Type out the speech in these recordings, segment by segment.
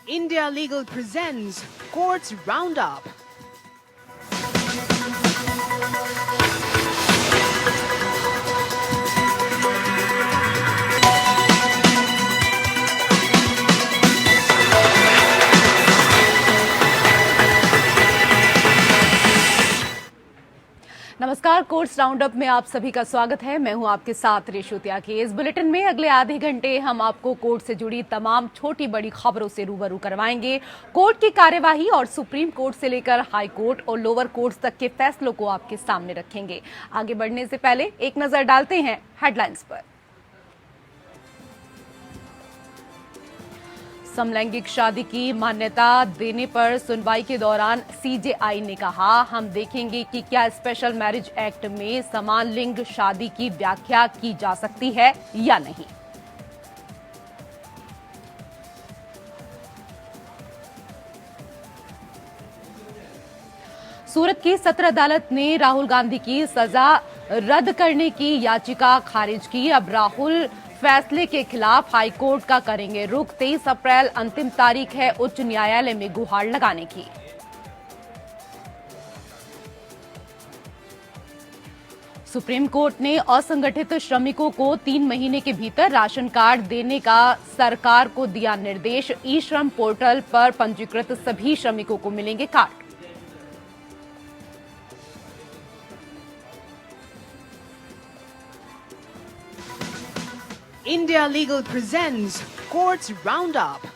India Legal presents Courts Roundup. नमस्कार, courts roundup में आप सभी का स्वागत है। मैं हूं आपके साथ रेशु त्यागी। इस बुलेटिन में अगले आधे घंटे हम आपको कोर्ट से जुड़ी तमाम छोटी बड़ी खबरों से रूबरू करवाएंगे। कोर्ट की कार्यवाही और सुप्रीम कोर्ट से लेकर हाई कोर्ट और लोअर कोर्ट्स तक के फैसलों को आपके सामने रखेंगे। आगे बढ़ने से पहले एक नजर डालते हैं हेडलाइंस पर। समलैंगिक शादी की मान्यता देने पर सुनवाई के दौरान सीजेआई ने कहा, हम देखेंगे कि क्या स्पेशल मैरिज एक्ट में समान लिंग शादी की व्याख्या की जा सकती है या नहीं। सूरत की सत्र अदालत ने राहुल गांधी की सजा रद्द करने की याचिका खारिज की। अब राहुल फैसले के खिलाफ हाईकोर्ट का करेंगे रुख। 23 अप्रैल अंतिम तारीख है उच्च न्यायालय में गुहार लगाने की। सुप्रीम कोर्ट ने असंगठित श्रमिकों को 3 महीने के भीतर राशन कार्ड देने का सरकार को दिया निर्देश। ई श्रम पोर्टल पर पंजीकृत सभी श्रमिकों को मिलेंगे card. India Legal presents Courts Roundup.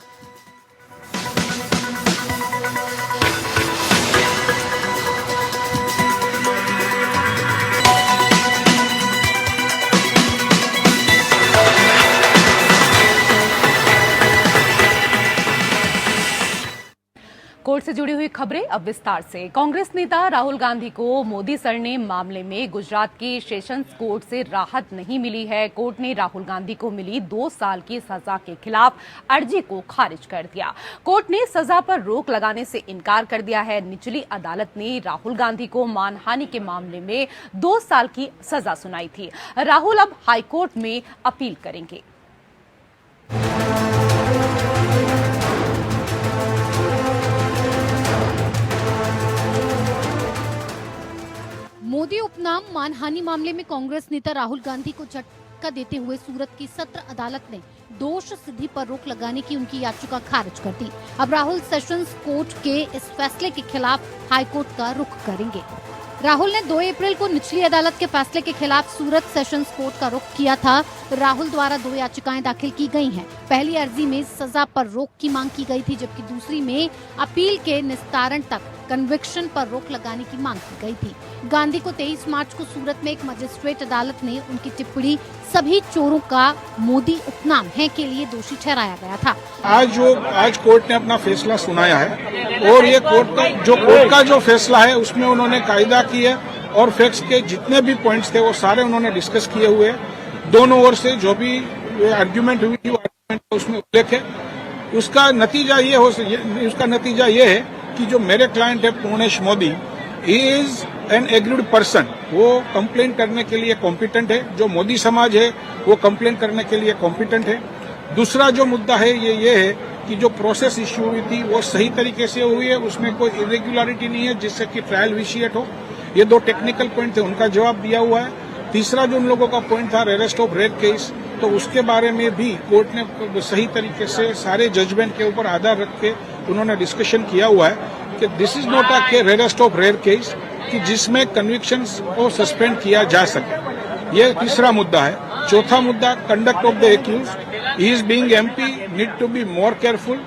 Court से जुड़ी हुई खबरें अब विस्तार से। कांग्रेस नेता राहुल गांधी को मोदी सरनेम मामले में गुजरात की सेशंस कोर्ट से राहत नहीं मिली है। कोर्ट ने राहुल गांधी को मिली 2 साल की सजा के खिलाफ अर्जी को खारिज कर दिया। कोर्ट ने सजा पर रोक लगाने से इनकार कर दिया है। निचली अदालत ने राहुल गांधी को मानहानि के मामले में 2 साल की सजा सुनाई थी। राहुल अब हाईकोर्ट में अपील करेंगे। मोदी उपनाम मानहानि मामले में कांग्रेस नेता राहुल गांधी को झटका देते हुए सूरत की सत्र अदालत ने दोष सिद्धि पर रोक लगाने की उनकी याचिका खारिज कर दी। अब राहुल सेशंस कोर्ट के इस फैसले के खिलाफ हाईकोर्ट का रुख करेंगे। राहुल ने 2 अप्रैल को निचली अदालत के फैसले के खिलाफ सूरत सेशंस कोर्ट का रुख किया था। राहुल द्वारा 2 याचिकाएं दाखिल की गई हैं। पहली अर्जी में सजा पर रोक की मांग की गई थी, जबकि दूसरी में अपील के निस्तारण तक कन्विक्शन पर रोक लगाने की मांग की गई थी। गांधी को 23 मार्च को सूरत में एक मजिस्ट्रेट अदालत ने उनकी टिप्पणी सभी चोरों का मोदी उपनाम है के लिए दोषी ठहराया गया था। आज कोर्ट ने अपना फैसला सुनाया है और ये कोर्ट का जो फैसला है उसमें उन्होंने कायदा की है और फैक्ट्स के जितने भी पॉइंट्स थे वो सारे उन्होंने डिस्कस किए हुए। दोनों ओर से जो भी आर्ग्यूमेंट हुई थी उसमें उल्लेख है। उसका नतीजा ये है कि जो मेरे क्लाइंट है Purnesh Modi, he is an agreed person. वो कंप्लेन करने के लिए कॉम्पिटेंट है। जो मोदी समाज है वो कंप्लेन करने के लिए कॉम्पिटेंट है। दूसरा जो मुद्दा है ये है कि जो प्रोसेस इश्यू हुई थी वो सही तरीके से हुई है, उसमें कोई इरेगुलरिटी नहीं है जिससे कि ट्रायल विशिएट हो। ये 2 टेक्निकल पॉइंट थे, उनका जवाब दिया हुआ है। तीसरा जो उन लोगों का पॉइंट था अरेस्ट ऑफ रेयर केस, तो उसके बारे में भी कोर्ट ने सही तरीके से सारे जजमेंट के ऊपर आधार रख के उन्होंने डिस्कशन किया हुआ है कि this is not a rarest of rare case कि जिसमें कन्विक्शंस को सस्पेंड किया जा सके। ये तीसरा मुद्दा है। चौथा मुद्दा conduct of the accused, he is being MP, need to be more careful.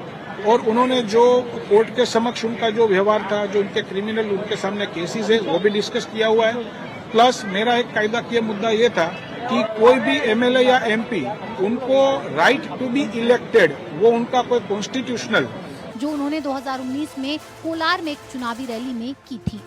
और उन्होंने जो कोर्ट के समक्ष उनका जो व्यवहार था, जो उनके क्रिमिनल उनके सामने केसेस है वो भी डिस्कस किया हुआ है। प्लस मेरा एक कायदा किया मुद्दा ये था कि कोई भी एमएलए या एमपी, उनको राइट टू बी इलेक्टेड, वो उनका कोई कॉन्स्टिट्यूशनल जो उन्होंने 2019 में कोलार में एक चुनावी रैली में की थी।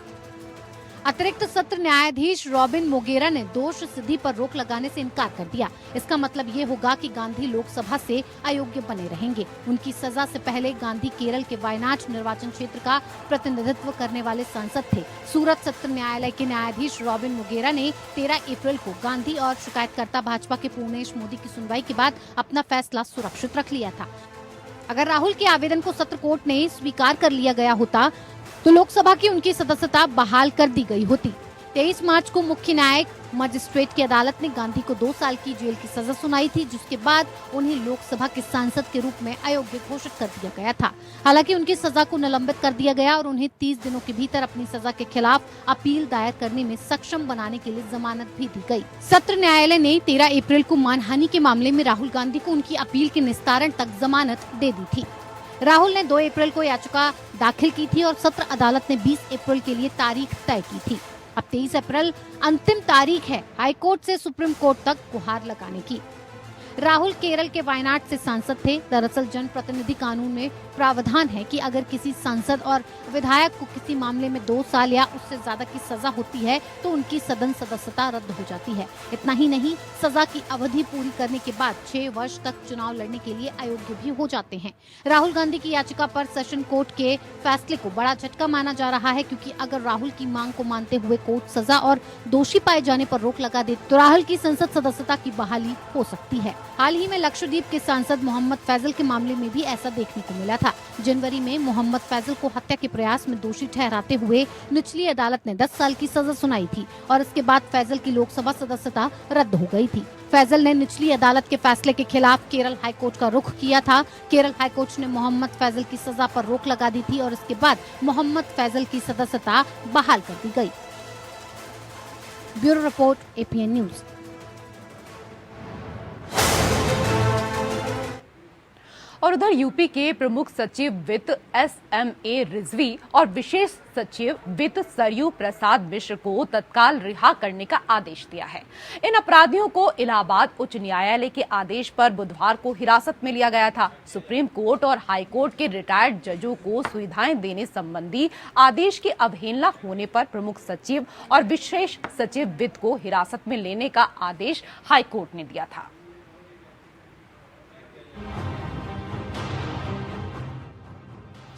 अतिरिक्त सत्र न्यायाधीश रॉबिन मोगेरा ने दोष सिद्धि पर रोक लगाने से इनकार कर दिया। इसका मतलब ये होगा कि गांधी लोकसभा से अयोग्य बने रहेंगे। उनकी सजा से पहले गांधी केरल के वायनाड निर्वाचन क्षेत्र का प्रतिनिधित्व करने वाले सांसद थे। सूरत सत्र न्यायालय के न्यायाधीश रॉबिन मोगेरा ने 13 अप्रैल को गांधी और शिकायतकर्ता भाजपा के पूर्णेश मोदी की सुनवाई के बाद अपना फैसला सुरक्षित रख लिया था। अगर राहुल के आवेदन को सत्र कोर्ट ने स्वीकार कर लिया गया होता तो लोकसभा की उनकी सदस्यता बहाल कर दी गई होती। 23 मार्च को मुख्य न्यायिक मजिस्ट्रेट की अदालत ने गांधी को 2 साल की जेल की सजा सुनाई थी, जिसके बाद उन्हें लोकसभा के सांसद के रूप में अयोग्य घोषित कर दिया गया था। हालांकि उनकी सजा को निलंबित कर दिया गया और उन्हें 30 दिनों के भीतर अपनी सजा के खिलाफ अपील दायर करने में सक्षम बनाने के लिए जमानत भी दी गई। सत्र न्यायालय ने 13 अप्रैल को मानहानि के मामले में राहुल गांधी को उनकी अपील के निस्तारण तक जमानत दे दी थी। राहुल ने 2 अप्रैल को याचिका दाखिल की थी और सत्र अदालत ने 20 अप्रैल के लिए तारीख तय की थी। अब 23 अप्रैल अंतिम तारीख है हाईकोर्ट से सुप्रीम कोर्ट तक गुहार लगाने की। राहुल केरल के वायनाड से सांसद थे। दरअसल जनप्रतिनिधि कानून में प्रावधान है कि अगर किसी सांसद और विधायक को किसी मामले में 2 साल या उससे ज्यादा की सजा होती है तो उनकी सदन सदस्यता रद्द हो जाती है। इतना ही नहीं, सजा की अवधि पूरी करने के बाद 6 वर्ष तक चुनाव लड़ने के लिए अयोग्य भी हो जाते हैं। राहुल गांधी की याचिका पर सेशन कोर्ट के फैसले को बड़ा झटका माना जा रहा है, क्योंकि अगर राहुल की मांग को मानते हुए कोर्ट सजा और दोषी पाए जाने पर रोक लगा दे तो राहुल की संसद सदस्यता की बहाली हो सकती है। हाल ही में लक्षद्वीप के सांसद मोहम्मद फैजल के मामले में भी ऐसा देखने को मिला था। जनवरी में मोहम्मद फैजल को हत्या के प्रयास में दोषी ठहराते हुए निचली अदालत ने 10 साल की सजा सुनाई थी और इसके बाद फैजल की लोकसभा सदस्यता रद्द हो गई थी। फैजल ने निचली अदालत के फैसले के खिलाफ केरल हाईकोर्ट का रुख किया था। केरल हाईकोर्ट ने मोहम्मद फैजल की सजा पर रोक लगा दी थी और इसके बाद मोहम्मद फैजल की सदस्यता बहाल कर दी गई। Bureau report, APN news. और उधर यूपी के प्रमुख सचिव वित्त SMA रिजवी और विशेष सचिव वित्त सरयू प्रसाद मिश्र को तत्काल रिहा करने का आदेश दिया है। इन अपराधियों को इलाहाबाद उच्च न्यायालय के आदेश पर बुधवार को हिरासत में लिया गया था। सुप्रीम कोर्ट और हाई कोर्ट के रिटायर्ड जजों को सुविधाएं देने संबंधी आदेश की अवहेलना होने पर प्रमुख सचिव और विशेष सचिव वित्त को हिरासत में लेने का आदेश हाई कोर्ट ने दिया था।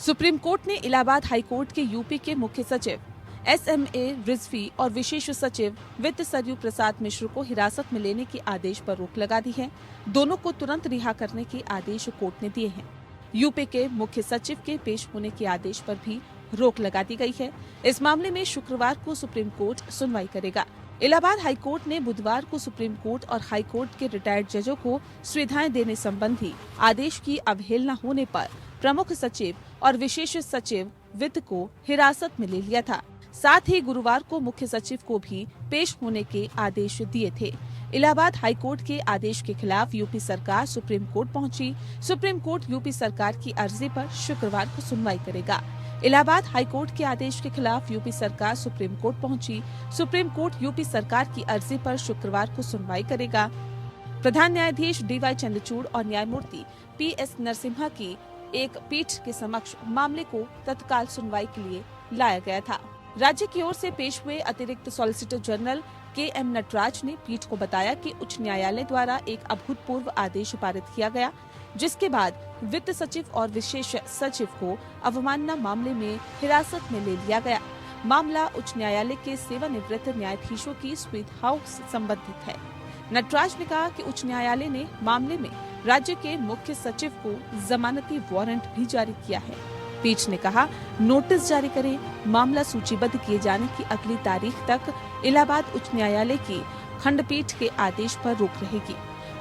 सुप्रीम कोर्ट ने इलाहाबाद हाई कोर्ट के यूपी के मुख्य सचिव SMA रिजवी और विशेष सचिव वित्त सरयू प्रसाद मिश्र को हिरासत में लेने के आदेश पर रोक लगा दी है। दोनों को तुरंत रिहा करने के आदेश कोर्ट ने दिए हैं। यूपी के मुख्य सचिव के पेश होने के आदेश पर भी रोक लगा दी गई है। इस मामले में शुक्रवार को सुप्रीम कोर्ट सुनवाई करेगा। इलाहाबाद हाई कोर्ट ने बुधवार को सुप्रीम कोर्ट और हाई कोर्ट के रिटायर्ड जजों को सुविधाएं देने संबंधी आदेश की अवहेलना होने पर प्रमुख सचिव और विशेष सचिव वित्त को हिरासत में ले लिया था। साथ ही गुरुवार को मुख्य सचिव को भी पेश होने के आदेश दिए थे। इलाहाबाद हाई कोर्ट के आदेश के खिलाफ यूपी सरकार सुप्रीम कोर्ट पहुंची। सुप्रीम कोर्ट यूपी सरकार की अर्जी पर शुक्रवार को सुनवाई करेगा। इलाहाबाद हाई कोर्ट के आदेश के खिलाफ यूपी सरकार सुप्रीम कोर्ट पहुंची। सुप्रीम कोर्ट यूपी सरकार की अर्जी पर शुक्रवार को सुनवाई करेगा। प्रधान न्यायाधीश DY चंद्रचूड़ और न्यायमूर्ति PS नरसिम्हा की एक पीठ के समक्ष मामले को तत्काल सुनवाई के लिए लाया गया था। राज्य की ओर से पेश हुए अतिरिक्त सॉलिसिटर जनरल KM नटराज ने पीठ को बताया कि उच्च न्यायालय द्वारा एक अभूतपूर्व आदेश पारित किया गया, जिसके बाद वित्त सचिव और विशेष सचिव को अवमानना मामले में हिरासत में ले लिया गया। मामला उच्च न्यायालय के सेवानिवृत्त न्यायाधीशों की सुविधाओं से संबंधित है। नटराज ने कहा कि उच्च न्यायालय ने मामले में राज्य के मुख्य सचिव को जमानती वारंट भी जारी किया है। पीठ ने कहा, नोटिस जारी करें। मामला सूचीबद्ध किए जाने की अगली तारीख तक इलाहाबाद उच्च न्यायालय की खंडपीठ के आदेश पर रोक रहेगी।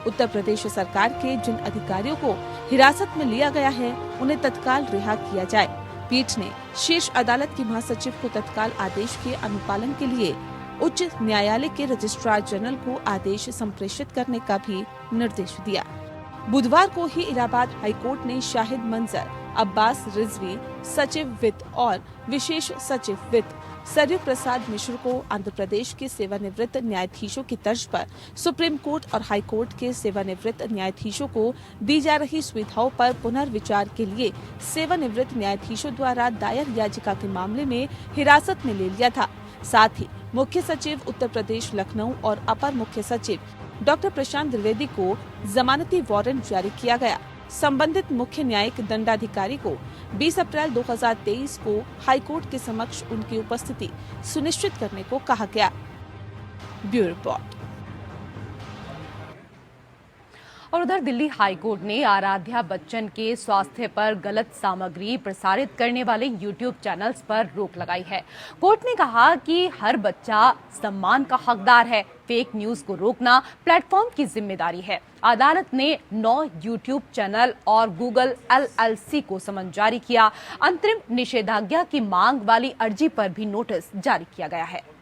उत्तर प्रदेश सरकार के जिन अधिकारियों को हिरासत में लिया गया है, उन्हें तत्काल रिहा किया जाए। पीठ ने शीर्ष अदालत के महासचिव को तत्काल आदेश के अनुपालन के लिए उच्च न्यायालय के रजिस्ट्रार जनरल को आदेश संप्रेषित करने का भी निर्देश दिया। बुधवार को ही इलाहाबाद हाईकोर्ट ने शाहिद मंजर अब्बास रिजवी, सचिव वित्त और विशेष सचिव वित्त सरयू प्रसाद मिश्र को आंध्र प्रदेश के सेवानिवृत्त न्यायाधीशों की तर्ज पर सुप्रीम कोर्ट और हाई कोर्ट के सेवानिवृत्त न्यायाधीशों को दी जा रही सुविधाओं पर पुनर्विचार के लिए सेवानिवृत्त न्यायाधीशों द्वारा दायर याचिका के मामले में हिरासत में ले लिया था। साथ ही मुख्य सचिव उत्तर प्रदेश लखनऊ और अपर मुख्य सचिव डॉक्टर प्रशांत द्विवेदी को जमानती वारंट जारी किया गया। संबंधित मुख्य न्यायिक दंडाधिकारी को 20 अप्रैल 2023 को हाईकोर्ट के समक्ष उनकी उपस्थिति सुनिश्चित करने को कहा गया। Bureau report. और उधर दिल्ली हाईकोर्ट ने आराध्या बच्चन के स्वास्थ्य पर गलत सामग्री प्रसारित करने वाले यूट्यूब चैनल्स पर रोक लगाई है। कोर्ट ने कहा कि हर बच्चा सम्मान का हकदार है। फेक न्यूज को रोकना प्लेटफॉर्म की जिम्मेदारी है। अदालत ने 9 यूट्यूब चैनल और गूगल LLC को समन जारी किया। अंतरिम निषेधाज्ञा की मांग वाली अर्जी पर भी नोटिस जारी किया गया है।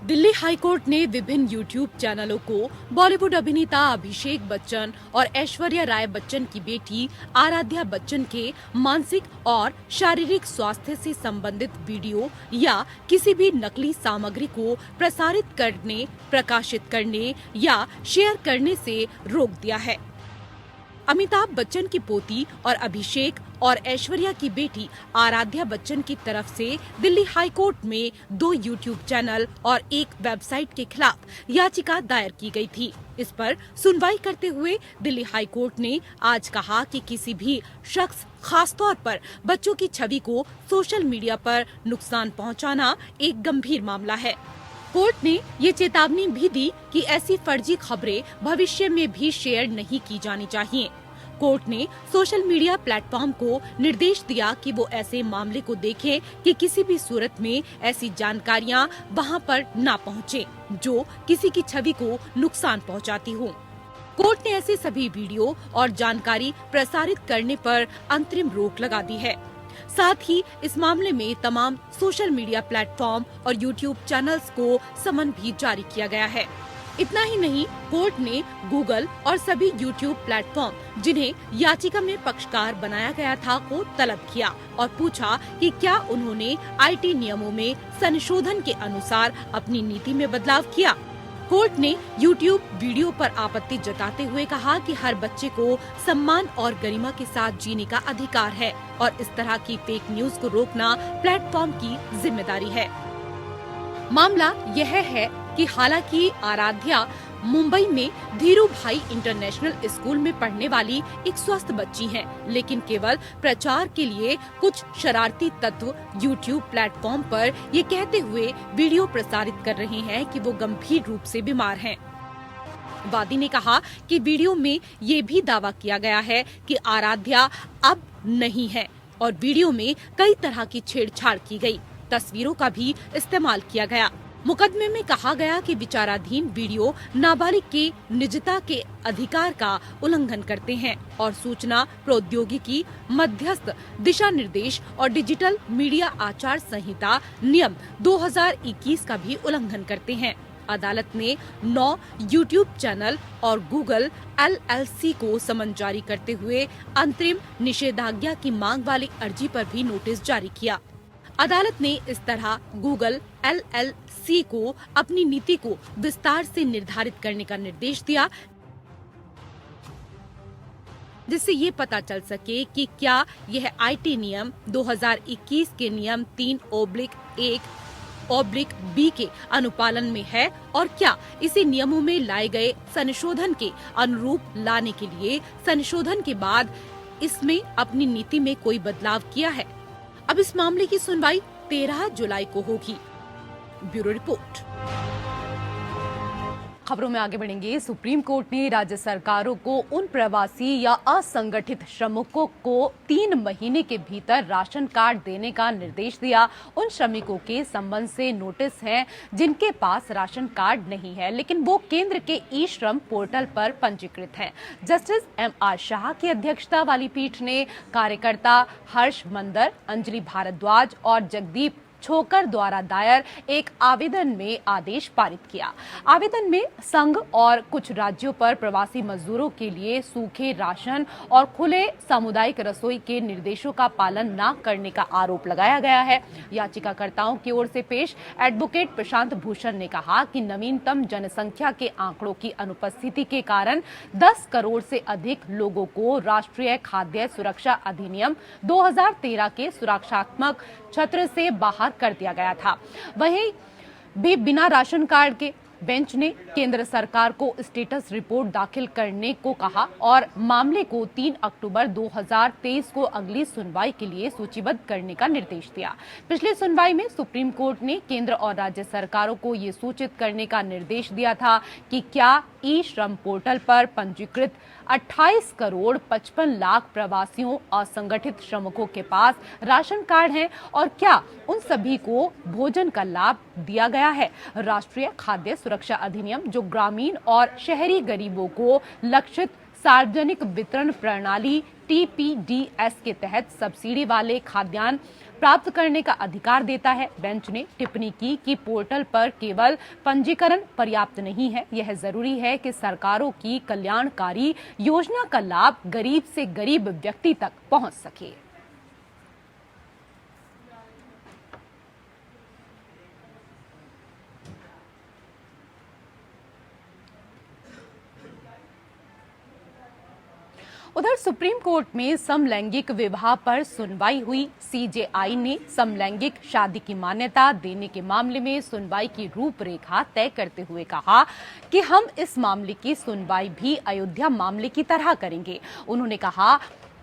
दिल्ली हाईकोर्ट ने विभिन्न यूट्यूब चैनलों को बॉलीवुड अभिनेता अभिषेक बच्चन और ऐश्वर्या राय बच्चन की बेटी आराध्या बच्चन के मानसिक और शारीरिक स्वास्थ्य से संबंधित वीडियो या किसी भी नकली सामग्री को प्रसारित करने, प्रकाशित करने या शेयर करने से रोक दिया है। अमिताभ बच्चन की पोती और अभिषेक और ऐश्वर्या की बेटी आराध्या बच्चन की तरफ से दिल्ली हाईकोर्ट में 2 यूट्यूब चैनल और एक वेबसाइट के खिलाफ याचिका दायर की गई थी। इस पर सुनवाई करते हुए दिल्ली हाईकोर्ट ने आज कहा कि किसी भी शख्स, खासतौर पर बच्चों की छवि को सोशल मीडिया पर नुकसान पहुंचाना एक गंभीर मामला है। कोर्ट ने ये चेतावनी भी दी कि ऐसी फर्जी खबरें भविष्य में भी शेयर नहीं की जानी चाहिए। कोर्ट ने सोशल मीडिया प्लेटफॉर्म को निर्देश दिया कि वो ऐसे मामले को देखें कि किसी भी सूरत में ऐसी जानकारियां वहां पर ना पहुंचे जो किसी की छवि को नुकसान पहुंचाती हो। कोर्ट ने ऐसे सभी वीडियो और जानकारी प्रसारित करने पर अंतरिम रोक लगा दी है। साथ ही इस मामले में तमाम सोशल मीडिया प्लेटफॉर्म और यूट्यूब चैनल्स को समन भी जारी किया गया है। इतना ही नहीं, कोर्ट ने गूगल और सभी यूट्यूब प्लेटफॉर्म जिन्हें याचिका में पक्षकार बनाया गया था को तलब किया और पूछा कि क्या उन्होंने IT नियमों में संशोधन के अनुसार अपनी नीति में बदलाव किया। कोर्ट ने YouTube वीडियो पर आपत्ति जताते हुए कहा कि हर बच्चे को सम्मान और गरिमा के साथ जीने का अधिकार है और इस तरह की फेक न्यूज को रोकना प्लेटफॉर्म की जिम्मेदारी है। मामला यह है कि हालांकि आराध्या मुंबई में धीरू भाई इंटरनेशनल स्कूल में पढ़ने वाली एक स्वस्थ बच्ची हैं, लेकिन केवल प्रचार के लिए कुछ शरारती तत्व YouTube प्लेटफॉर्म पर ये कहते हुए वीडियो प्रसारित कर रहे हैं कि वो गंभीर रूप से बीमार हैं। वादी ने कहा कि वीडियो में ये भी दावा किया गया है कि आराध्या अब नहीं है और वीडियो में कई तरह की छेड़छाड़ की गई, तस्वीरों का भी इस्तेमाल किया गया। मुकदमे में कहा गया कि विचाराधीन वीडियो नाबालिग के निजता के अधिकार का उल्लंघन करते हैं और सूचना प्रौद्योगिकी मध्यस्थ दिशा निर्देश और डिजिटल मीडिया आचार संहिता नियम 2021 का भी उल्लंघन करते हैं। अदालत ने 9 YouTube चैनल और गूगल LLC को समन जारी करते हुए अंतरिम निषेधाज्ञा की मांग वाली अर्जी पर भी नोटिस जारी किया। अदालत ने इस तरह गूगल LLC को अपनी नीति को विस्तार से निर्धारित करने का निर्देश दिया, जिससे ये पता चल सके कि क्या यह IT नियम 2021 के नियम 3/1/B के अनुपालन में है और क्या इसे नियमों में लाए गए संशोधन के अनुरूप लाने के लिए संशोधन के बाद इसमें अपनी नीति में कोई बदलाव किया है। अब इस मामले की सुनवाई 13 जुलाई को होगी। Bureau report. खबरों में आगे बढ़ेंगे। सुप्रीम कोर्ट ने राज्य सरकारों को उन प्रवासी या असंगठित श्रमिकों को 3 महीने के भीतर राशन कार्ड देने का निर्देश दिया। उन श्रमिकों के संबंध से नोटिस हैं जिनके पास राशन कार्ड नहीं है, लेकिन वो केंद्र के ई-श्रम पोर्टल पर पंजीकृत हैं। जस्टिस MR शाह की अध्यक्षता वाली पीठ ने कार्यकर्ता हर्ष मंदर, अंजलि भारद्वाज और जगदीप छोकर द्वारा दायर एक आवेदन में आदेश पारित किया। आवेदन में संघ और कुछ राज्यों पर प्रवासी मजदूरों के लिए सूखे राशन और खुले सामुदायिक रसोई के निर्देशों का पालन न करने का आरोप लगाया गया है। याचिकाकर्ताओं की ओर से पेश एडवोकेट प्रशांत भूषण ने कहा कि नवीनतम जनसंख्या के आंकड़ों की अनुपस्थिति के कारण 10 करोड़ से अधिक लोगों को राष्ट्रीय खाद्य सुरक्षा अधिनियम 2013 के सुरक्षात्मक छत्र से बाहर कर दिया गया था। वहीं भी बिना राशन कार्ड के बेंच ने केंद्र सरकार को स्टेटस रिपोर्ट दाखिल करने को कहा और मामले को 3 अक्टूबर 2023 को अगली सुनवाई के लिए सूचीबद्ध करने का निर्देश दिया। पिछली सुनवाई में सुप्रीम कोर्ट ने केंद्र और राज्य सरकारों को ये सूचित करने का निर्देश दिया था कि क्या ई श्रम पोर्टल पर पंजीकृत 28 करोड़ 55 लाख प्रवासियों असंगठित श्रमिकों के पास राशन कार्ड हैं और क्या उन सभी को भोजन का लाभ दिया गया है। राष्ट्रीय खाद्य सुरक्षा अधिनियम जो ग्रामीण और शहरी गरीबों को लक्षित सार्वजनिक वितरण प्रणाली TPDS के तहत सब्सिडी वाले खाद्यान्न प्राप्त करने का अधिकार देता है। बेंच ने टिप्पणी की कि पोर्टल पर केवल पंजीकरण पर्याप्त नहीं है, यह जरूरी है कि सरकारों की कल्याणकारी योजना का लाभ गरीब से गरीब व्यक्ति तक पहुंच सके। उधर सुप्रीम कोर्ट में समलैंगिक विवाह पर सुनवाई हुई। CJI ने समलैंगिक शादी की मान्यता देने के मामले में सुनवाई की रूपरेखा तय करते हुए कहा कि हम इस मामले की सुनवाई भी अयोध्या मामले की तरह करेंगे। उन्होंने कहा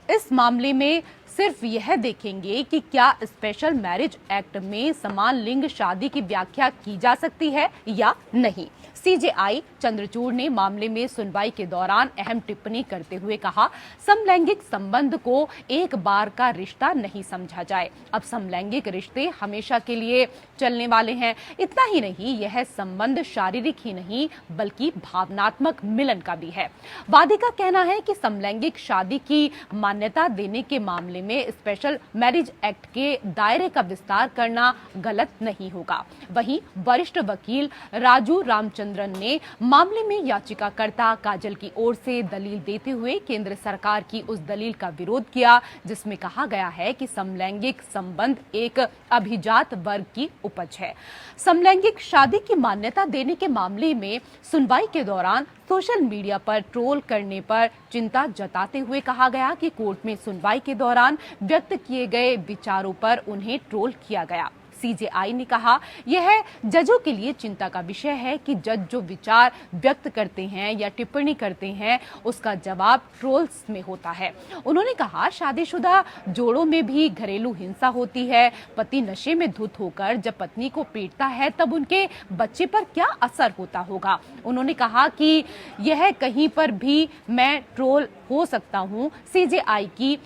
इस मामले में सिर्फ यह देखेंगे कि क्या स्पेशल मैरिज एक्ट में समान लिंग शादी की व्याख्या की जा सकती है या नहीं। CJI चंद्रचूड़ ने मामले में सुनवाई के दौरान अहम टिप्पणी करते हुए कहा समलैंगिक संबंध को एक बार का रिश्ता नहीं समझा जाए। अब समलैंगिक रिश्ते हमेशा के लिए चलने वाले हैं। इतना ही नहीं, यह संबंध शारीरिक ही नहीं बल्कि भावनात्मक मिलन का भी है। वादी का कहना है कि समलैंगिक शादी की मान्यता देने के मामले में स्पेशल मैरिज एक्ट के दायरे का विस्तार करना गलत नहीं होगा। वहीं वरिष्ठ वकील राजू रामचंद्रन ने मामले में याचिकाकर्ता काजल की ओर से दलील देते हुए केंद्र सरकार की उस दलील का विरोध किया जिसमें कहा गया है कि समलैंगिक संबंध एक अभिजात वर्ग की उपज है। समलैंगिक शादी की मान्यता देने के मामले में सुनवाई के दौरान सोशल मीडिया पर ट्रोल करने पर चिंता जताते हुए कहा गया कि कोर्ट में सुनवाई के दौरान व्यक्त किए गए विचारों पर उन्हें ट्रोल किया गया। CJI ने कहा यह जजों के लिए चिंता का विषय है कि जज जो विचार व्यक्त करते हैं या टिप्पणी करते हैं उसका जवाब ट्रोल्स में होता है। उन्होंने कहा शादीशुदा जोड़ों में भी घरेलू हिंसा होती है। पति नशे में धुत होकर जब पत्नी को पीटता है तब उनके बच्चे पर क्या असर होता होगा। उन्होंने कहा कि यह कहीं पर भी मैं ट्रोल हो सकता हूं। CJI की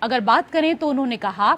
अगर बात करें तो उन्होंने कहा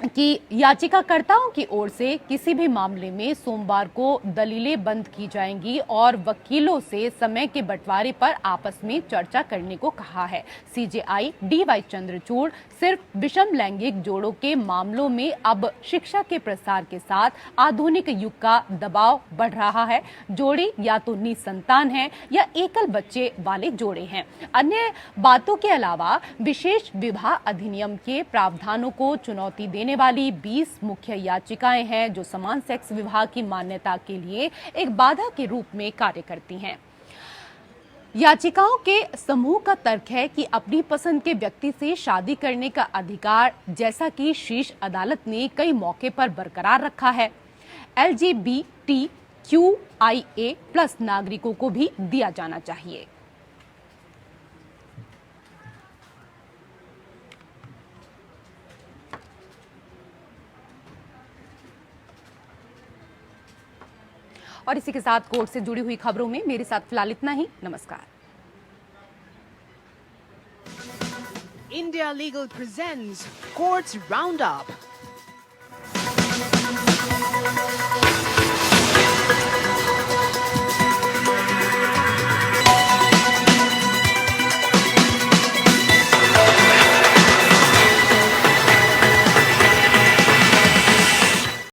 कि याचिकाकर्ताओं की ओर से किसी भी मामले में सोमवार को दलीलें बंद की जाएंगी और वकीलों से समय के बंटवारे पर आपस में चर्चा करने को कहा है। CJI DY चंद्रचूड़ सिर्फ विषम लैंगिक जोड़ों के मामलों में अब शिक्षा के प्रसार के साथ आधुनिक युग का दबाव बढ़ रहा है। जोड़े या तो निसंतान हैं या एकल बच्चे वाले जोड़े हैं। अन्य बातों के अलावा विशेष विवाह अधिनियम के प्रावधानों को चुनौती देने वाली 20 मुख्य याचिकाएं हैं जो समान सेक्स विवाह की मान्यता के लिए एक बाधा के रूप में कार्य करती हैं। याचिकाओं के समूह का तर्क है कि अपनी पसंद के व्यक्ति से शादी करने का अधिकार जैसा कि शीर्ष अदालत ने कई मौके पर बरकरार रखा है, LGBTQIA+ नागरिकों को भी दिया जाना चाहिए। और इसी के साथ कोर्ट से जुड़ी हुई खबरों में मेरे साथ फिलहाल इतना ही। नमस्कार। India Legal presents Courts Roundup.